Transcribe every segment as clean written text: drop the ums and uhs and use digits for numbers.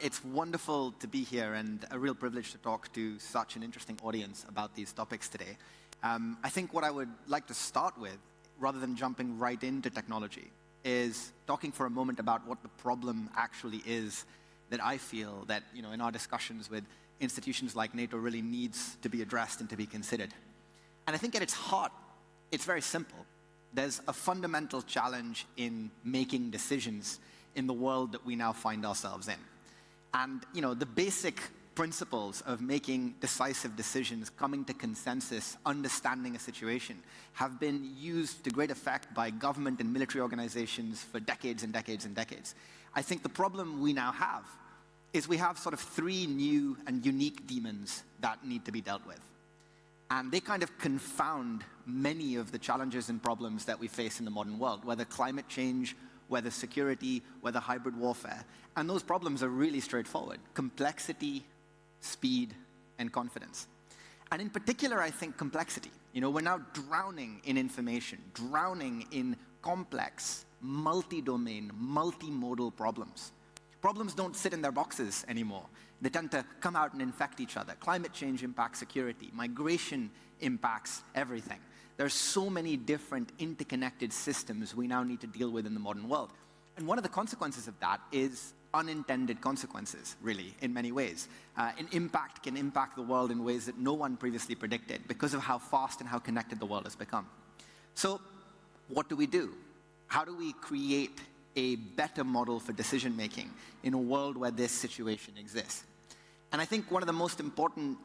It's wonderful to be here and a real privilege to talk to such an interesting audience about these topics today. I think what I would like to start with, rather than jumping right into technology, is talking for a moment about what the problem actually is that I feel that, in our discussions with institutions like NATO really needs to be addressed and to be considered. And I think at its heart, it's very simple. There's a fundamental challenge in making decisions in the world that we now find ourselves in. And, the basic principles of making decisive decisions, coming to consensus, understanding a situation, have been used to great effect by government and military organizations for decades and decades and decades. I think the problem we now have is we have sort of three new and unique demons that need to be dealt with. And they kind of confound many of the challenges and problems that we face in the modern world, whether climate change, whether security, whether hybrid warfare. And those problems are really straightforward: complexity, speed, and confidence. And in particular, I think complexity. We're now drowning in information, drowning in complex, multi-domain, multimodal problems. Problems don't sit in their boxes anymore. They tend to come out and infect each other. Climate change impacts security. Migration impacts everything. There's so many different interconnected systems we now need to deal with in the modern world. And one of the consequences of that is unintended consequences, really, in many ways. An impact can impact the world in ways that no one previously predicted because of how fast and how connected the world has become. So what do? How do we create a better model for decision-making in a world where this situation exists? And I think one of the most important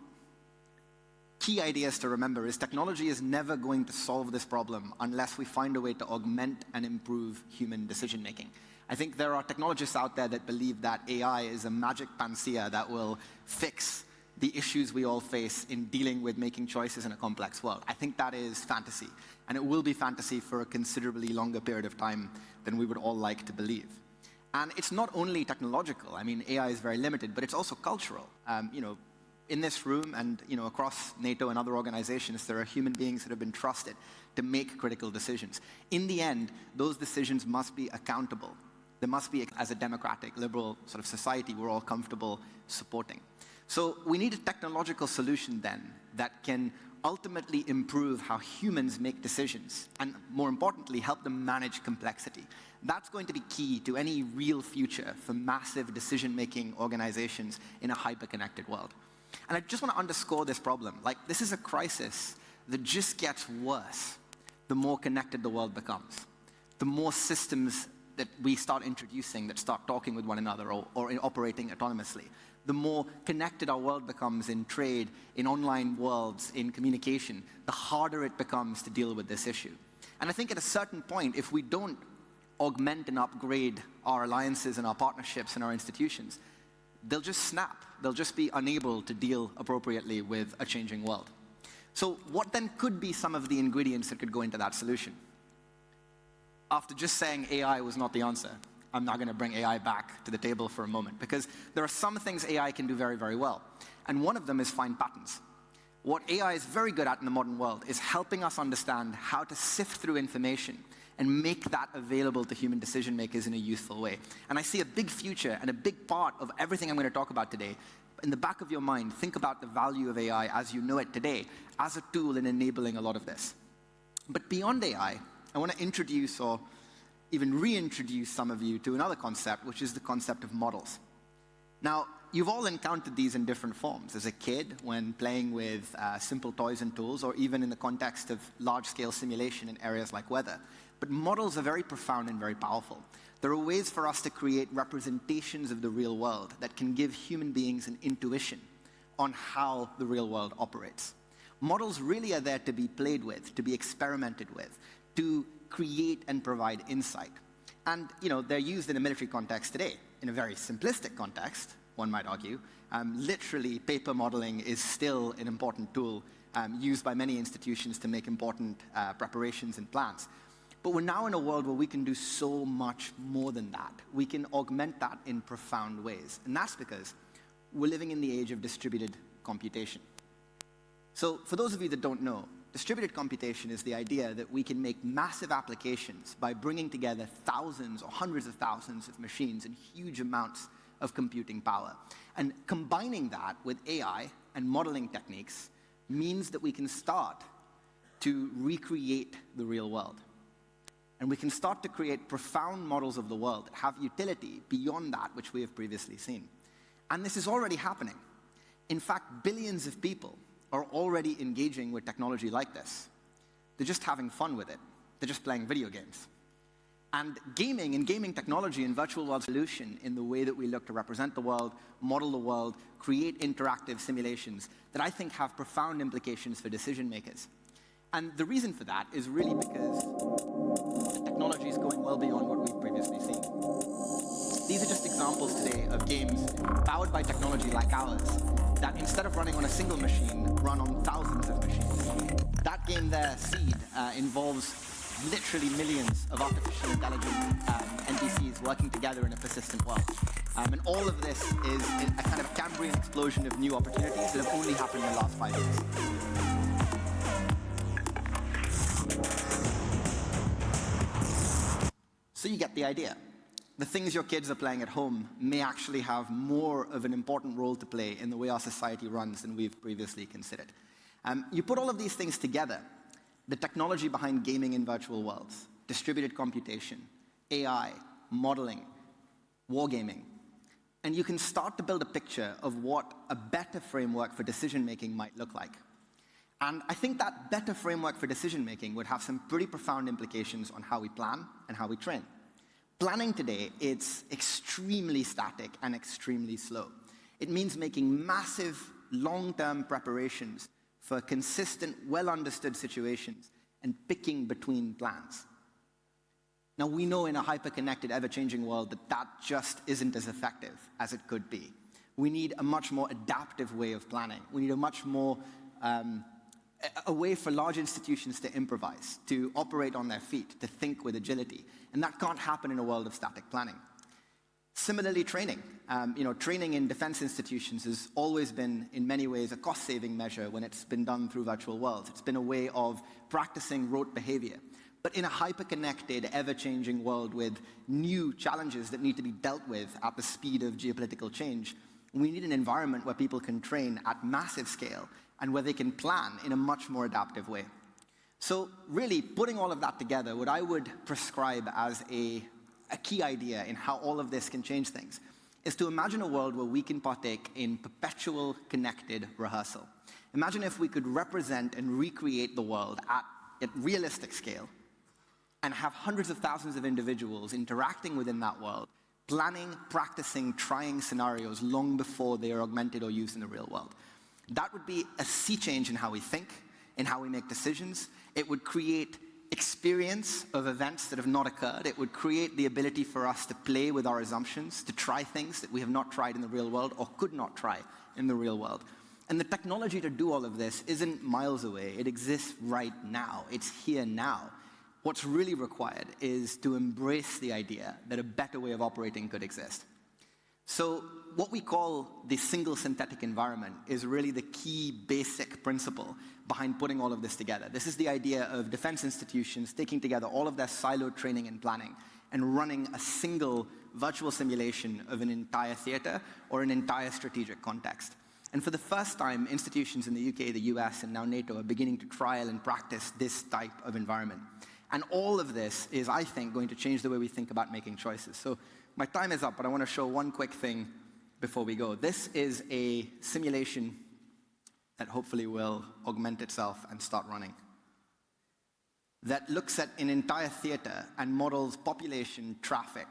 key ideas to remember is technology is never going to solve this problem unless we find a way to augment and improve human decision-making. I think there are technologists out there that believe that AI is a magic panacea that will fix the issues we all face in dealing with making choices in a complex world. I think that is fantasy, and it will be fantasy for a considerably longer period of time than we would all like to believe. And it's not only technological. I mean, AI is very limited, but it's also cultural. In this room and across NATO and other organizations, there are human beings that have been trusted to make critical decisions. In the end, those decisions must be accountable. They must be, as a democratic, liberal sort of society, we're all comfortable supporting. So we need a technological solution then that can ultimately improve how humans make decisions and, more importantly, help them manage complexity. That's going to be key to any real future for massive decision-making organizations in a hyper-connected world. And I just want to underscore this problem. This is a crisis that just gets worse the more connected the world becomes. The more systems that we start introducing that start talking with one another or operating autonomously. The more connected our world becomes in trade, in online worlds, in communication, the harder it becomes to deal with this issue. And I think at a certain point, if we don't augment and upgrade our alliances and our partnerships and our institutions, they'll just snap. They'll just be unable to deal appropriately with a changing world. So what then could be some of the ingredients that could go into that solution? After just saying AI was not the answer, I'm now going to bring AI back to the table for a moment, because there are some things AI can do very, very well. And one of them is find patterns. What AI is very good at in the modern world is helping us understand how to sift through information and make that available to human decision makers in a useful way. And I see a big future and a big part of everything I'm going to talk about today. In the back of your mind, think about the value of AI as you know it today as a tool in enabling a lot of this. But beyond AI, I want to introduce or even reintroduce some of you to another concept, which is the concept of models. Now, you've all encountered these in different forms. As a kid, when playing with simple toys and tools, or even in the context of large-scale simulation in areas like weather. But models are very profound and very powerful. There are ways for us to create representations of the real world that can give human beings an intuition on how the real world operates. Models really are there to be played with, to be experimented with, to create and provide insight. And they're used in a military context today. In a very simplistic context, one might argue, literally paper modeling is still an important tool used by many institutions to make important preparations and plans. But we're now in a world where we can do so much more than that. We can augment that in profound ways. And that's because we're living in the age of distributed computation. So for those of you that don't know, distributed computation is the idea that we can make massive applications by bringing together thousands or hundreds of thousands of machines in huge amounts of computing power. And combining that with AI and modeling techniques means that we can start to recreate the real world. And we can start to create profound models of the world that have utility beyond that which we have previously seen. And this is already happening. In fact, billions of people are already engaging with technology like this. They're just having fun with it. They're just playing video games. And gaming and gaming technology and virtual world solution in the way that we look to represent the world, model the world, create interactive simulations that I think have profound implications for decision makers. And the reason for that is really because the technology is going well beyond what we've previously seen. These are just examples today of games powered by technology like ours that instead of running on a single machine, run on thousands of machines. That game there, Seed, involves literally millions of artificial intelligent NPCs working together in a persistent world. And all of this is a kind of Cambrian explosion of new opportunities that have only happened in the last 5 years. So you get the idea. The things your kids are playing at home may actually have more of an important role to play in the way our society runs than we've previously considered. You put all of these things together, the technology behind gaming in virtual worlds, distributed computation, AI, modeling, wargaming, and you can start to build a picture of what a better framework for decision-making might look like. And I think that better framework for decision-making would have some pretty profound implications on how we plan and how we train. Planning today, it's extremely static and extremely slow. It means making massive, long-term preparations for consistent, well-understood situations and picking between plans. Now, we know in a hyper-connected, ever-changing world that that just isn't as effective as it could be. We need a much more adaptive way of planning. We need a much more a way for large institutions to improvise, to operate on their feet, to think with agility. And that can't happen in a world of static planning. Similarly, training. Training in defense institutions has always been, in many ways, a cost-saving measure when it's been done through virtual worlds. It's been a way of practicing rote behavior. But in a hyper-connected, ever-changing world with new challenges that need to be dealt with at the speed of geopolitical change, we need an environment where people can train at massive scale and where they can plan in a much more adaptive way. So really, putting all of that together, what I would prescribe as a key idea in how all of this can change things is to imagine a world where we can partake in perpetual connected rehearsal. Imagine if we could represent and recreate the world at realistic scale and have hundreds of thousands of individuals interacting within that world, planning, practicing, trying scenarios long before they are augmented or used in the real world. That would be a sea change in how we think, in how we make decisions. It would create experience of events that have not occurred. It would create the ability for us to play with our assumptions, to try things that we have not tried in the real world or could not try in the real world. And the technology to do all of this isn't miles away. It exists right now. It's here now. What's really required is to embrace the idea that a better way of operating could exist. So what we call the single synthetic environment is really the key basic principle behind putting all of this together. This is the idea of defense institutions taking together all of their siloed training and planning and running a single virtual simulation of an entire theater or an entire strategic context. And for the first time, institutions in the UK, the US, and now NATO are beginning to trial and practice this type of environment. And all of this is, I think, going to change the way we think about making choices. So my time is up, but I want to show one quick thing before we go. This is a simulation that hopefully will augment itself and start running, that looks at an entire theater and models population, traffic,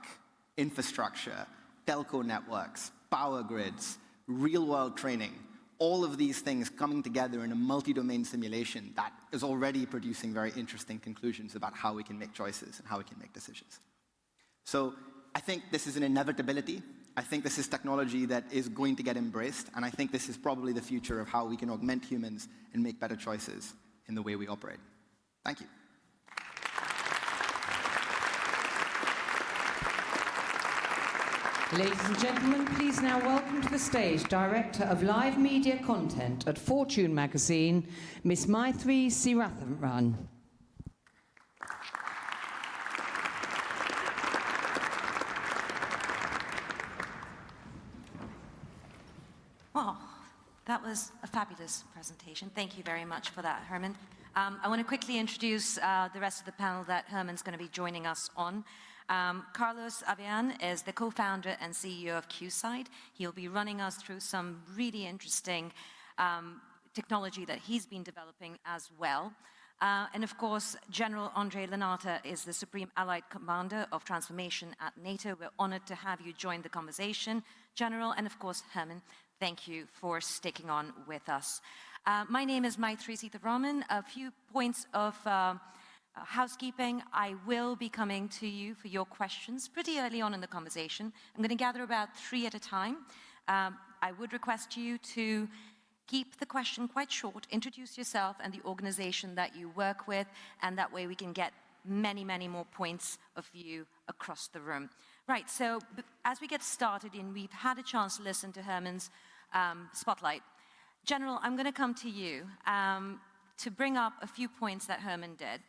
infrastructure, telco networks, power grids, real-world training, all of these things coming together in a multi-domain simulation that is already producing very interesting conclusions about how we can make choices and how we can make decisions. So I think this is an inevitability. I think this is technology that is going to get embraced, and I think this is probably the future of how we can augment humans and make better choices in the way we operate. Thank you. Ladies and gentlemen, please now welcome to the stage Director of Live Media Content at Fortune magazine, Ms. Maithri Siratharan. Well, that was a fabulous presentation. Thank you very much for that, Herman. I want to quickly introduce the rest of the panel that Herman's going to be joining us on. Carlos Avian is the co-founder and CEO of QSide. He'll be running us through some really interesting technology that he's been developing as well. And of course, General Andrei Lanata is the Supreme Allied Commander of Transformation at NATO. We're honored to have you join the conversation, General. And of course, Herman, thank you for sticking on with us. My name is Maitri Sitharaman. A few points of housekeeping. I will be coming to you for your questions pretty early on in the conversation. I'm going to gather about 3 at a time. I would request you to keep the question quite short, introduce yourself and the organization that you work with, and that way we can get many, many more points of view across the room. Right, so as we get started, and we've had a chance to listen to Herman's spotlight. General, I'm going to come to you to bring up a few points that Herman did.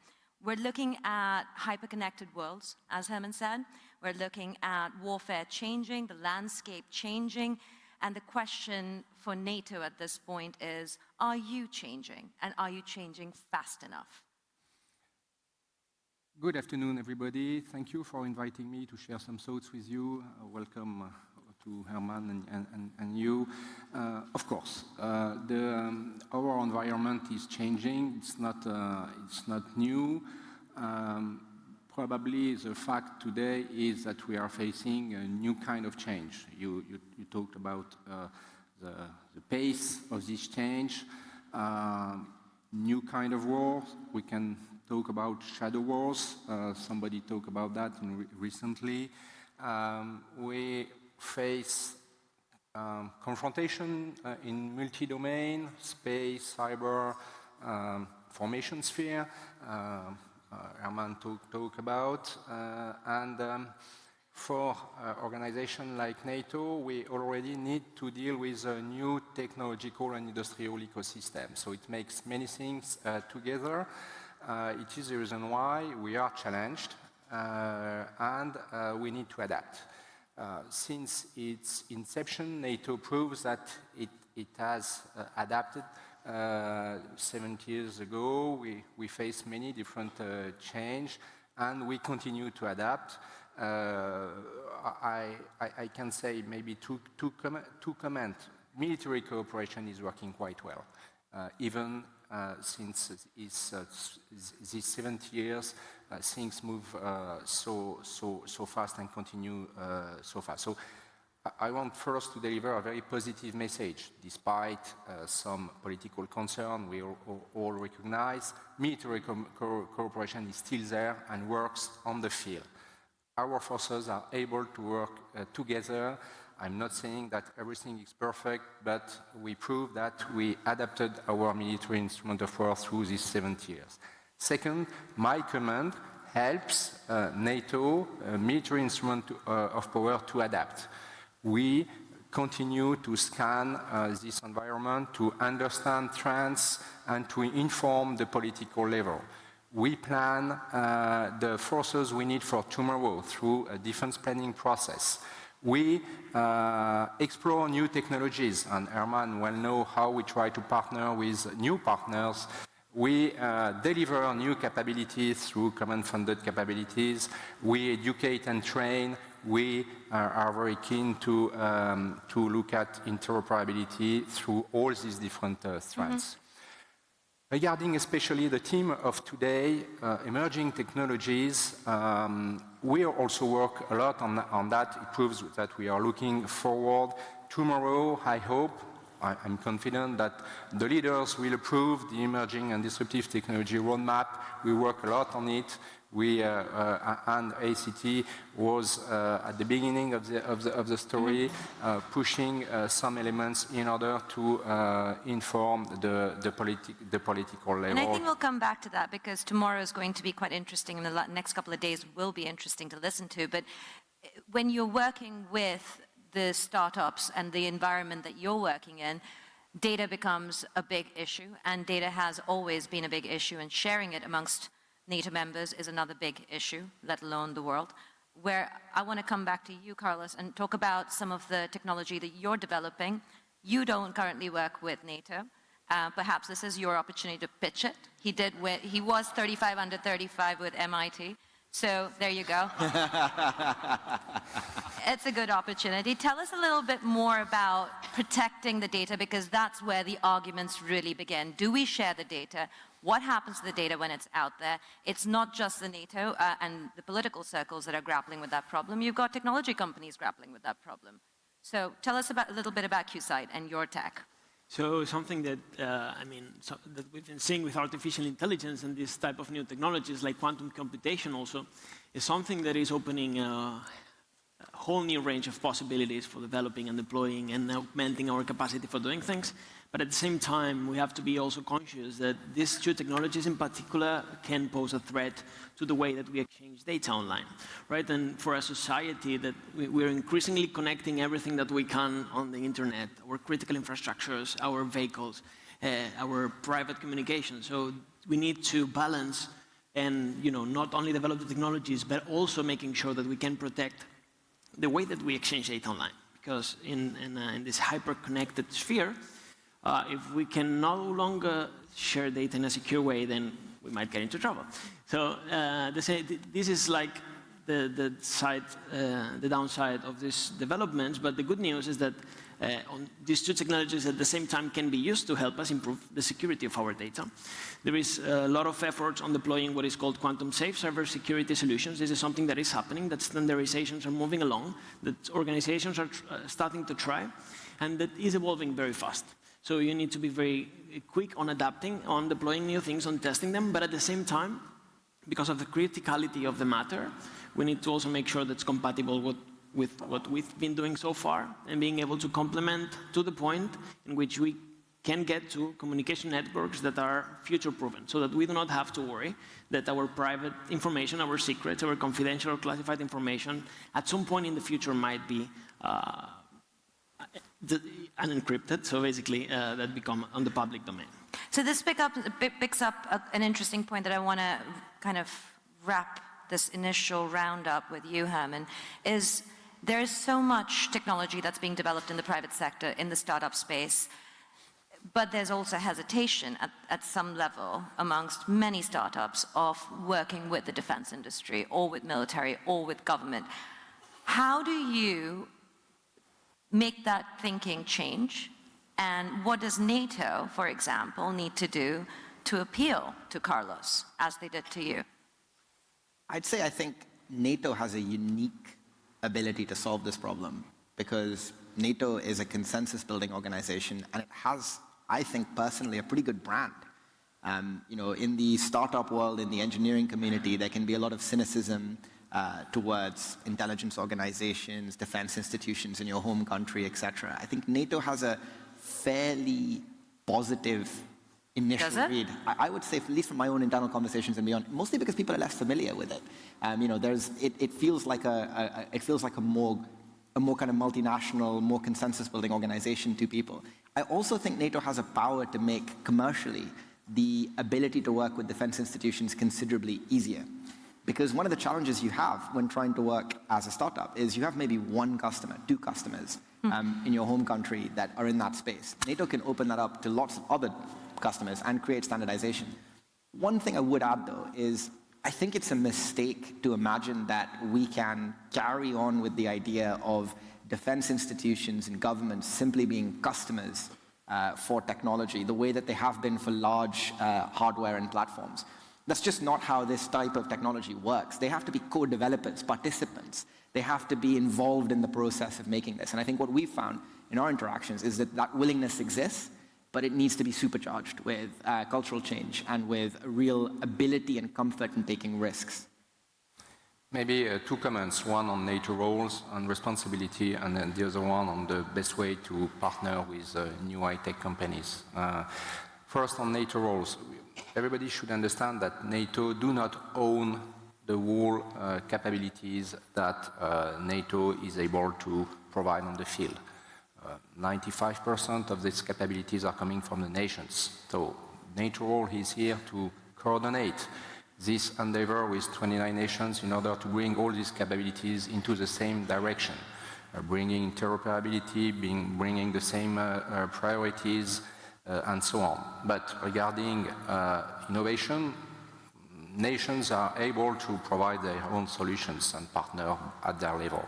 We're looking at hyper-connected worlds, as Herman said. We're looking at warfare changing, the landscape changing, and the question for NATO at this point is, are you changing, and are you changing fast enough? Good afternoon, everybody. Thank you for inviting me to share some thoughts with you. Welcome to Herman and you. Of course, our environment is changing. It's not new. Probably the fact today is that we are facing a new kind of change. You talked about the pace of this change, new kind of war. We can talk about shadow wars. Somebody talked about that recently. We face confrontation in multi-domain, space, cyber, formation sphere. Herman talked about. For an organization like NATO, we already need to deal with a new technological and industrial ecosystem. So it makes many things together. It is the reason why we are challenged and we need to adapt. Since its inception, NATO proves that it has adapted. 70 years ago, we faced many different change, and we continue to adapt. I can say maybe two comments. Military cooperation is working quite well, even since these 70 years, things move so fast and continue so fast. So I want first to deliver a very positive message. Despite some political concern, we all recognize military cooperation is still there and works on the field. Our forces are able to work together. I'm not saying that everything is perfect, but we prove that we adapted our military instrument of war through these 70 years. Second, my command helps NATO military instrument of power to adapt. We continue to scan this environment to understand trends and to inform the political level. We plan the forces we need for tomorrow through a defense planning process. We explore new technologies, and Herman well knows how we try to partner with new partners. We deliver new capabilities through command-funded capabilities. We educate and train. We are very keen to look at interoperability through all these different strands. Regarding especially the theme of today, emerging technologies, we also work a lot on that. It proves that we are looking forward. Tomorrow, I hope, I'm confident that the leaders will approve the emerging and disruptive technology roadmap. We work a lot on it. And ACT was at the beginning of the story, pushing some elements in order to inform the political level. And I think we'll come back to that because tomorrow is going to be quite interesting, and the next couple of days will be interesting to listen to. But when you're working with the startups and the environment that you're working in, data becomes a big issue, and data has always been a big issue, and sharing it amongst NATO members is another big issue, let alone the world, where I want to come back to you, Carlos, and talk about some of the technology that you're developing, You don't currently work with NATO. Perhaps this is your opportunity to pitch it. He was 35 under 35 with MIT. So there you go. It's a good opportunity. Tell us a little bit more about protecting the data, because that's where the arguments really begin. Do we share the data? What happens to the data when it's out there? It's not just the NATO and the political circles that are grappling with that problem. You've got technology companies grappling with that problem. So tell us a little bit about QSight and your tech. So something that, that we've been seeing with artificial intelligence and this type of new technologies like quantum computation also, is something that is opening a whole new range of possibilities for developing and deploying and augmenting our capacity for doing things. But at the same time, we have to be also conscious that these two technologies in particular can pose a threat to the way that we exchange data online, right? And for a society that we're increasingly connecting everything that we can on the internet, our critical infrastructures, our vehicles, our private communication. So we need to balance and not only develop the technologies, but also making sure that we can protect the way that we exchange data online. Because in this hyper-connected sphere, if we can no longer share data in a secure way, then we might get into trouble. So this is like the downside of these developments, but the good news is that these two technologies at the same time can be used to help us improve the security of our data. There is a lot of effort on deploying what is called quantum-safe cybersecurity solutions. This is something that is happening, that standardizations are moving along, that organizations are starting to try, and that is evolving very fast. So you need to be very quick on adapting, on deploying new things, on testing them, but at the same time, because of the criticality of the matter, we need to also make sure that's compatible with what we've been doing so far and being able to complement to the point in which we can get to communication networks that are future-proven, so that we do not have to worry that our private information, our secrets, our confidential or classified information at some point in the future might be unencrypted, so basically that become on the public domain. So this picks up an interesting point that I want to kind of wrap this initial roundup with you, Herman, is there is so much technology that's being developed in the private sector, in the startup space, but there's also hesitation at some level amongst many startups of working with the defense industry or with military or with government. How do you make that thinking change? And what does NATO, for example, need to do to appeal to Carlos, as they did to you? I think NATO has a unique ability to solve this problem, because NATO is a consensus-building organization, and it has, I think personally, a pretty good brand. In the startup world, in the engineering community, there can be a lot of cynicism towards intelligence organizations, defense institutions in your home country, etc. I think NATO has a fairly positive initial read. I would say, at least from my own internal conversations and beyond, mostly because people are less familiar with it. It feels like a more kind of multinational, more consensus-building organization to people. I also think NATO has a power to make commercially the ability to work with defense institutions considerably easier. Because one of the challenges you have when trying to work as a startup is you have maybe one customer, two customers in your home country that are in that space. NATO can open that up to lots of other customers and create standardization. One thing I would add, though, is I think it's a mistake to imagine that we can carry on with the idea of defense institutions and governments simply being customers for technology, the way that they have been for large hardware and platforms. That's just not how this type of technology works. They have to be co-developers, participants. They have to be involved in the process of making this. And I think what we've found in our interactions is that that willingness exists, but it needs to be supercharged with cultural change and with a real ability and comfort in taking risks. Maybe two comments, one on NATO roles and responsibility, and then the other one on the best way to partner with new high-tech companies. First, on NATO roles. Everybody should understand that NATO do not own the whole capabilities that NATO is able to provide on the field. 95% of these capabilities are coming from the nations. So NATO role is here to coordinate this endeavor with 29 nations in order to bring all these capabilities into the same direction. bringing interoperability, bringing the same priorities, and so on. But regarding innovation, nations are able to provide their own solutions and partner at their level.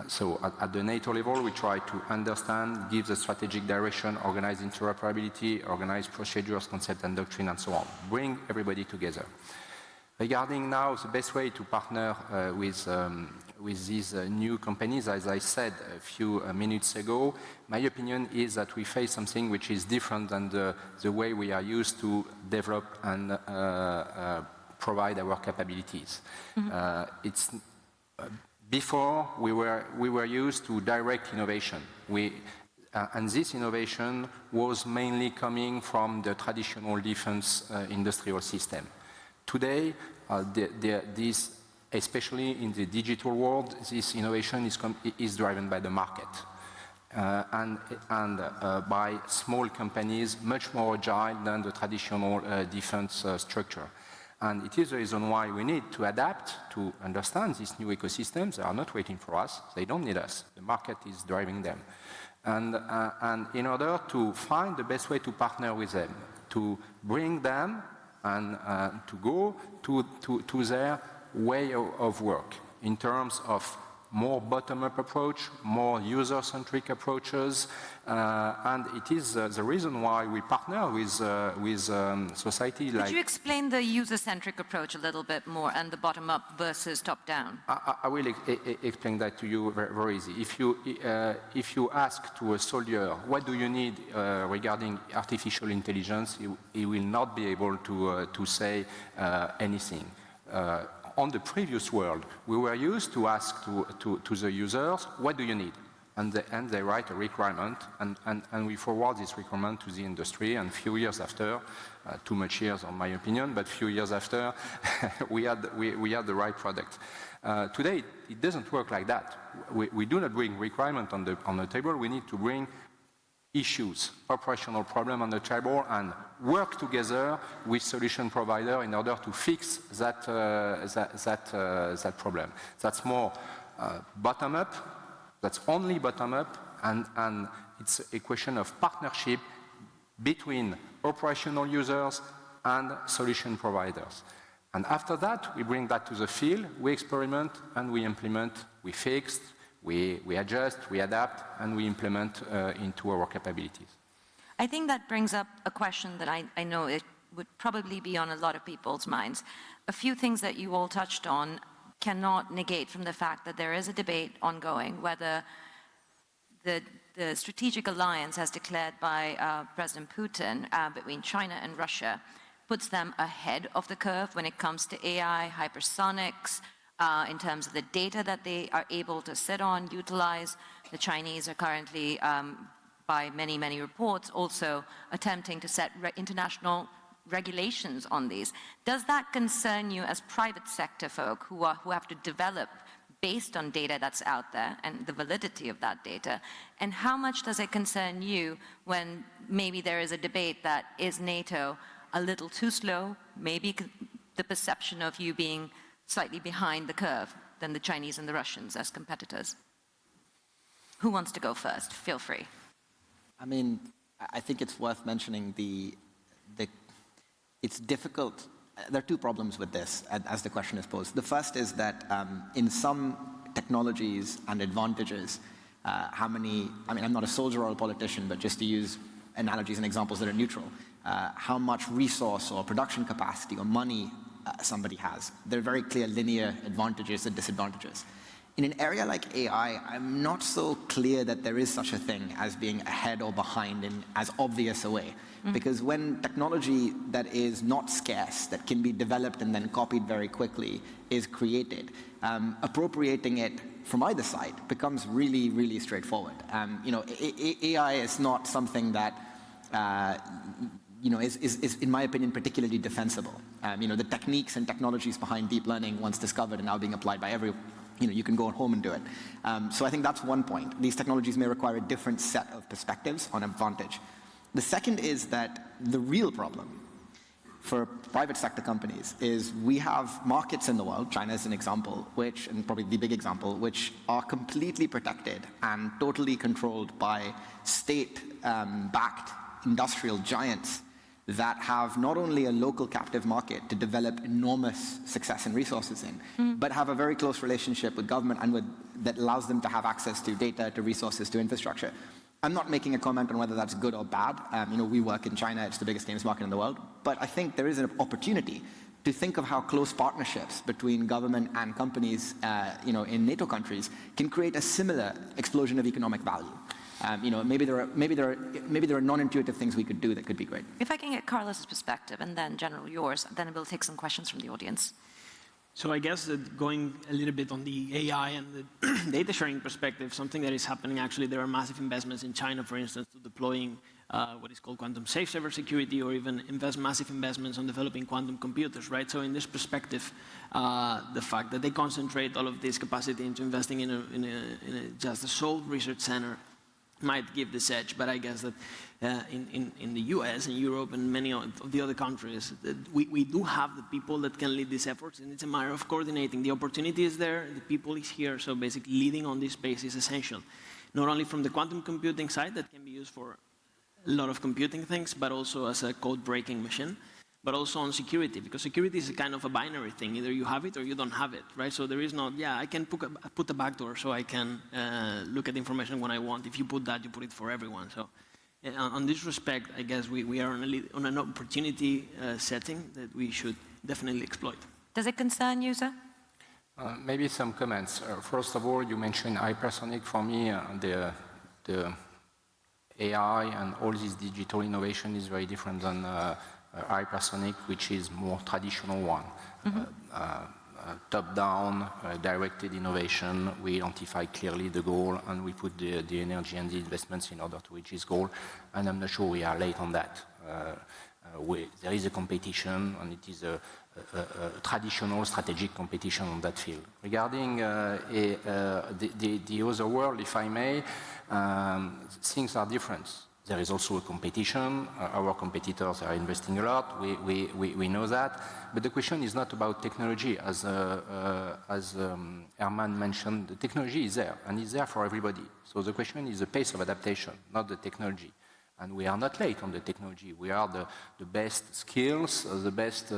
So at the NATO level, we try to understand, give the strategic direction, organize interoperability, organize procedures, concept and doctrine, and so on. Bring everybody together. Regarding now the best way to partner with these new companies, as I said a few minutes ago, my opinion is that we face something which is different than the way we are used to develop and provide our capabilities. Before, we were used to direct innovation. And this innovation was mainly coming from the traditional defense industrial system. Today, especially in the digital world, this innovation is driven by the market and by small companies, much more agile than the traditional defense structure. And it is the reason why we need to adapt to understand these new ecosystems. They are not waiting for us. They don't need us. The market is driving them. And in order to find the best way to partner with them, to bring them and to go to their way of work in terms of more bottom-up approach, more user-centric approaches, and it is the reason why we partner with society like... Could you explain the user-centric approach a little bit more and the bottom-up versus top-down? I will explain that to you very, very easy. If you ask to a soldier, what do you need regarding artificial intelligence, he will not be able to say anything. On the previous world, we were used to ask to the users, what do you need? And they write a requirement, and we forward this requirement to the industry, and a few years after, too much years on my opinion, but a few years after, we had the right product. Today, it doesn't work like that. We do not bring requirement on the table, we need to bring issues, operational problem on the table, and work together with solution provider in order to fix that problem. That's more bottom-up, that's only bottom-up, and it's a question of partnership between operational users and solution providers. And after that, we bring that to the field, we experiment, and we implement, we fix, we adjust, we adapt, and we implement into our capabilities. I think that brings up a question that I know it would probably be on a lot of people's minds. A few things that you all touched on cannot negate from the fact that there is a debate ongoing whether the strategic alliance as declared by President Putin between China and Russia puts them ahead of the curve when it comes to AI, hypersonics, in terms of the data that they are able to sit on, utilize. The Chinese are currently, by many, many reports, also attempting to set international regulations on these. Does that concern you as private sector folk who have to develop based on data that's out there and the validity of that data? And how much does it concern you when maybe there is a debate that is NATO a little too slow, maybe the perception of you being slightly behind the curve than the Chinese and the Russians as competitors? Who wants to go first? Feel free. I mean, I think it's worth mentioning it's difficult. There are two problems with this, as the question is posed. The first is that in some technologies and advantages, I mean, I'm not a soldier or a politician, but just to use analogies and examples that are neutral, how much resource or production capacity or money somebody has. There are very clear linear advantages and disadvantages. In an area like AI, I'm not so clear that there is such a thing as being ahead or behind in as obvious a way. Because when technology that is not scarce, that can be developed and then copied very quickly, is created, appropriating it from either side becomes really, really straightforward. You know, AI is not something that you know, is, in my opinion, particularly defensible. You know, the techniques and technologies behind deep learning, once discovered, are now being applied by everyone. You know, you can go home and do it. So I think that's one point. These technologies may require a different set of perspectives on advantage. The second is that the real problem for private sector companies is we have markets in the world, China is an example, which, and probably the big example, which are completely protected and totally controlled by state-backed industrial giants that have not only a local captive market to develop enormous success and resources in, but have a very close relationship with government and that allows them to have access to data, to resources, to infrastructure. I'm not making a comment on whether that's good or bad. We work in China, it's the biggest games market in the world, but I think there is an opportunity to think of how close partnerships between government and companies in NATO countries can create a similar explosion of economic value. Maybe there are non-intuitive things we could do that could be great. If I can get Carlos's perspective and then General yours, then we'll take some questions from the audience. So I guess that going a little bit on the AI and the data sharing perspective, something that is happening actually, there are massive investments in China, for instance, to deploying what is called quantum safe cybersecurity, or even massive investments on developing quantum computers, right? So in this perspective, the fact that they concentrate all of this capacity into investing in just a sole research center might give this edge, but I guess that in the US and Europe and many of the other countries, we do have the people that can lead these efforts, and it's a matter of coordinating. The opportunity is there, the people is here, so basically leading on this space is essential. Not only from the quantum computing side that can be used for a lot of computing things, but also as a code-breaking machine, but also on security, because security is a kind of a binary thing. Either you have it or you don't have it, right? So there is not, I can put a backdoor so I can look at information when I want. If you put that, you put it for everyone. So on this respect, I guess we are on an opportunity setting that we should definitely exploit. Does it concern you, sir? Maybe some comments. First of all, you mentioned hypersonic. For me, the AI and all this digital innovation is very different than hypersonic, which is more traditional one. Top-down, directed innovation. We identify clearly the goal and we put the energy and the investments in order to reach this goal. And I'm not sure we are late on that. There is a competition, and it is a traditional strategic competition on that field. Regarding the other world, if I may, things are different. There is also a competition. Our competitors are investing a lot. We know that. But the question is not about technology. As Herman mentioned, the technology is there, and it's there for everybody. So the question is the pace of adaptation, not the technology. And we are not late on the technology. We are the best skills, the best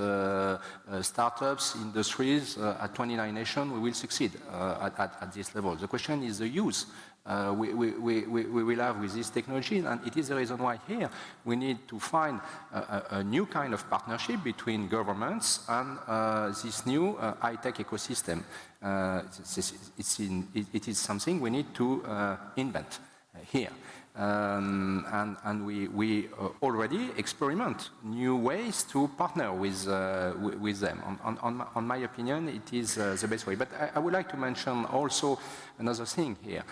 startups, industries. At 29 nations, we will succeed at this level. The question is the use we will have with this technology, and it is the reason why here we need to find a new kind of partnership between governments and this new high-tech ecosystem. It is something we need to invent here. And we already experiment new ways to partner with them. On my opinion, it is the best way. But I would like to mention also another thing here.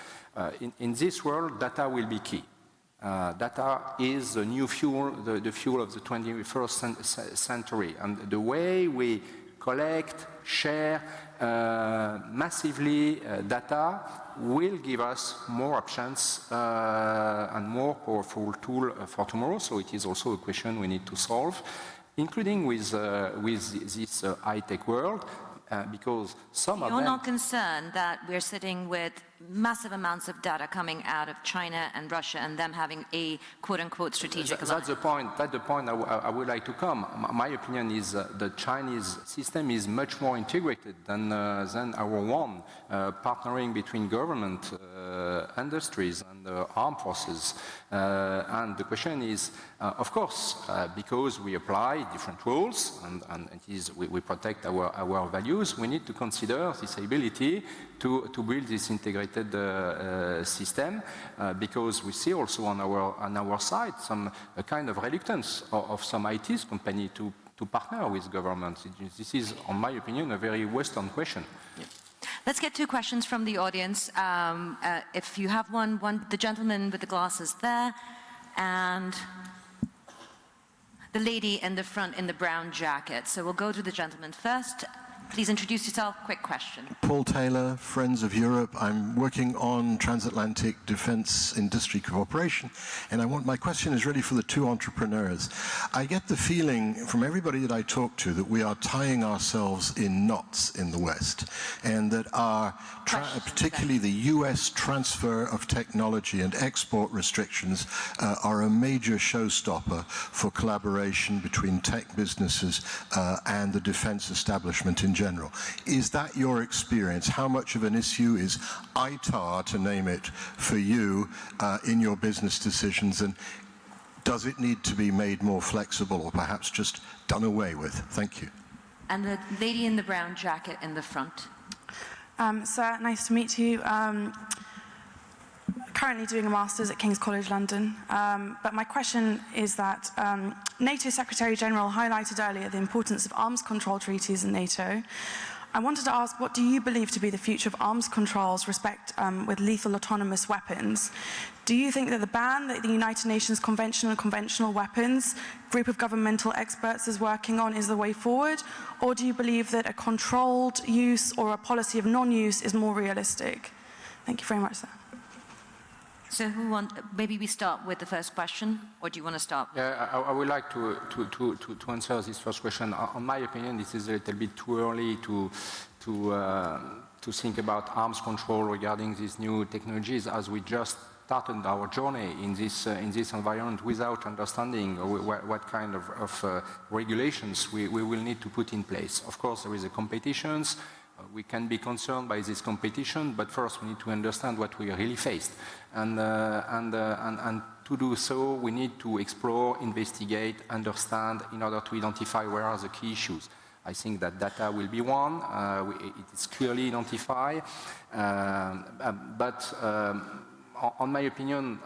In this world, data will be key. Data is the new fuel, the fuel of the 21st century. And the way we collect, share massively data will give us more options and more powerful tool for tomorrow. So it is also a question we need to solve, including with this high-tech world, because some of them... You're not concerned that we're sitting with massive amounts of data coming out of China and Russia and them having a quote-unquote strategic alliance? That's the point I would like to come. My opinion is the Chinese system is much more integrated than our one, partnering between government, industries and armed forces. And the question is, of course, because we apply different rules and we protect our values, we need to consider this ability to build this integrated system, because we see also on our side some kind of reluctance of some IT company to partner with governments. This is, in my opinion, a very Western question. Yeah. Let's get two questions from the audience. If you have one, the gentleman with the glasses there, and the lady in the front in the brown jacket. So we'll go to the gentleman first. Please introduce yourself. Quick question. Paul Taylor, Friends of Europe. I'm working on transatlantic defense industry cooperation, and my question is really for the two entrepreneurs. I get the feeling from everybody that I talk to that we are tying ourselves in knots in the West, and that particularly the US transfer of technology and export restrictions are a major showstopper for collaboration between tech businesses and the defense establishment in general. Is that your experience? How much of an issue is ITAR, to name it, for you in your business decisions, and does it need to be made more flexible or perhaps just done away with? Thank you. And the lady in the brown jacket in the front. Sir, nice to meet you. Currently doing a master's at King's College London, but my question is that NATO Secretary General highlighted earlier the importance of arms control treaties in NATO. I wanted to ask, what do you believe to be the future of arms controls with lethal autonomous weapons? Do you think that the ban that the United Nations Convention on Conventional Weapons group of governmental experts is working on is the way forward, or do you believe that a controlled use or a policy of non-use is more realistic? Thank you very much, sir. So maybe we start with the first question, or do you want to start? Yeah, I would like to answer this first question. On my opinion, this is a little bit too early to think about arms control regarding these new technologies, as we just started our journey in this environment without understanding what kind of regulations we will need to put in place. Of course, there is a competitions. We can be concerned by this competition, but first we need to understand what we really faced. And to do so, we need to explore, investigate, understand in order to identify where are the key issues. I think that data will be one. It is clearly identified. But on my opinion,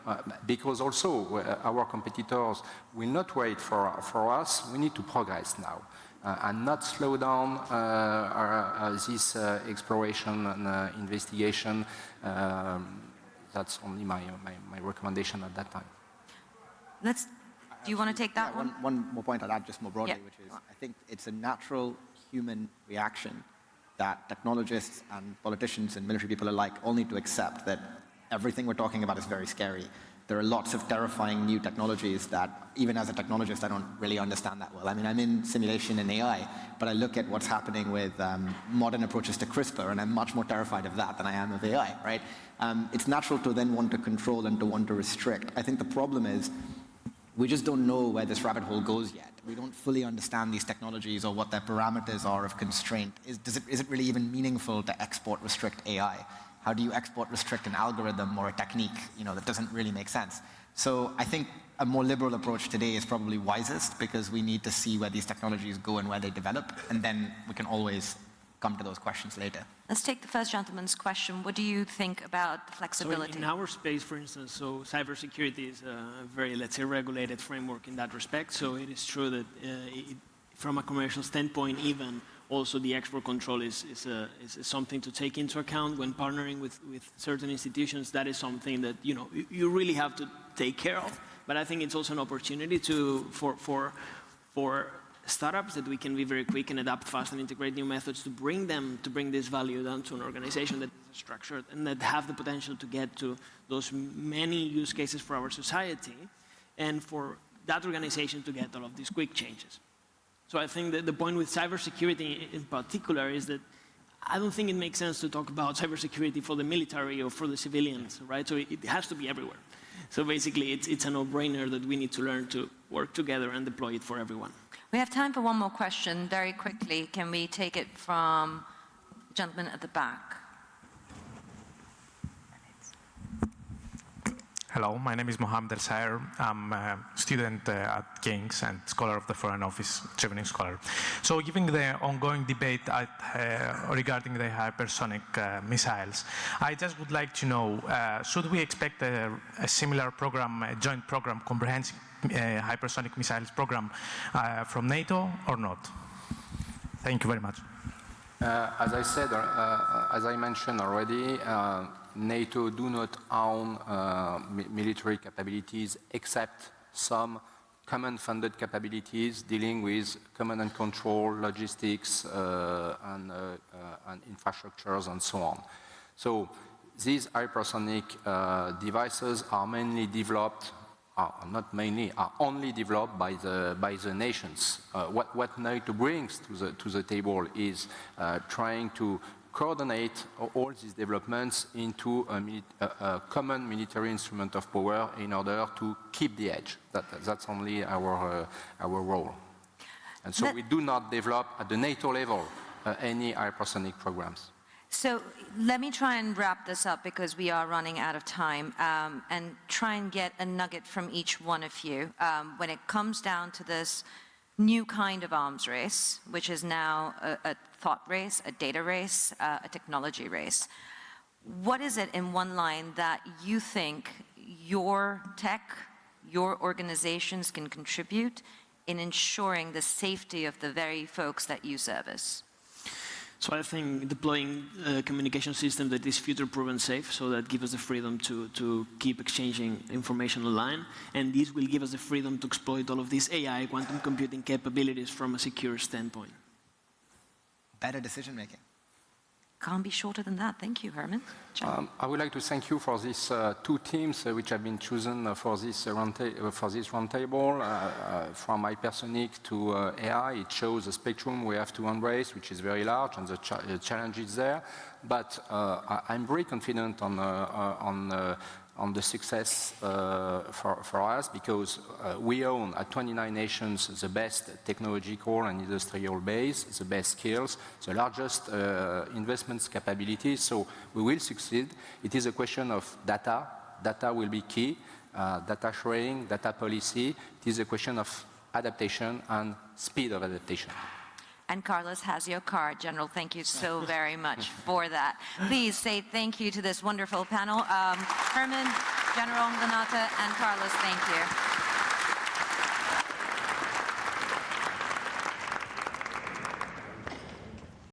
because also our competitors will not wait for us, we need to progress now. And not slow down this exploration and investigation. That's only my recommendation at that time. Do you want to take that one? One more point I'd add just more broadly, which is I think it's a natural human reaction that technologists and politicians and military people alike all need to accept that everything we're talking about is very scary. There are lots of terrifying new technologies that, even as a technologist, I don't really understand that well. I mean, I'm in simulation and AI, but I look at what's happening with modern approaches to CRISPR, and I'm much more terrified of that than I am of AI, right? It's natural to then want to control and to want to restrict. I think the problem is we just don't know where this rabbit hole goes yet. We don't fully understand these technologies or what their parameters are of constraint. Is it really even meaningful to export restrict AI? How do you export restrict an algorithm or a technique, that doesn't really make sense? So I think a more liberal approach today is probably wisest, because we need to see where these technologies go and where they develop, and then we can always come to those questions later. Let's take the first gentleman's question. What do you think about the flexibility? So in our space, for instance, so cybersecurity is a very, let's say, regulated framework in that respect. So it is true that from a commercial standpoint, even also the export control is something to take into account when partnering with certain institutions. That is something that you really have to take care of. But I think it's also an opportunity for startups that we can be very quick and adapt fast and integrate new methods to bring this value down to an organization that is structured and that have the potential to get to those many use cases for our society, and for that organization to get all of these quick changes. So I think that the point with cybersecurity in particular is that I don't think it makes sense to talk about cybersecurity for the military or for the civilians, right? So it has to be everywhere. So basically, it's a no-brainer that we need to learn to work together and deploy it for everyone. We have time for one more question, very quickly. Can we take it from the gentleman at the back? Hello, my name is Mohammed El-Saer. I'm a student at King's and scholar of the Foreign Office, traveling scholar. So given the ongoing debate regarding the hypersonic missiles, I just would like to know, should we expect a similar program, a joint program, comprehensive hypersonic missiles program from NATO or not? Thank you very much. As I said, as I mentioned already, NATO do not own military capabilities except some common funded capabilities dealing with command and control, logistics, and infrastructures, and so on. So these hypersonic devices are mainly developed, not mainly, are only developed by the nations. What NATO brings to the table is trying to coordinate all these developments into a common military instrument of power in order to keep the edge. That's only our role. And so we do not develop at the NATO level any hypersonic programs. So let me try and wrap this up because we are running out of time, and try and get a nugget from each one of you when it comes down to this new kind of arms race, which is now a thought race, a data race, a technology race. What is it in one line that you think your tech, your organizations can contribute in ensuring the safety of the very folks that you service? So I think deploying a communication system that is future-proof and safe, so that gives us the freedom to keep exchanging information online, and this will give us the freedom to exploit all of these AI, quantum computing capabilities from a secure standpoint. Better decision-making. Can't be shorter than that. Thank you, Herman. I would like to thank you for these two teams which have been chosen for this roundtable. From hypersonic to AI, it shows the spectrum we have to embrace, which is very large, and the challenge is there. But I'm very confident on the success for us, because we own at 29 nations the best technological and industrial base, the best skills, the largest investments capabilities, so we will succeed. It is a question of data. Data will be key, data sharing, data policy. It is a question of adaptation and speed of adaptation. And Carlos has your card, General. Thank you so very much for that. Please say thank you to this wonderful panel. Herman, General Renata, and Carlos, thank you.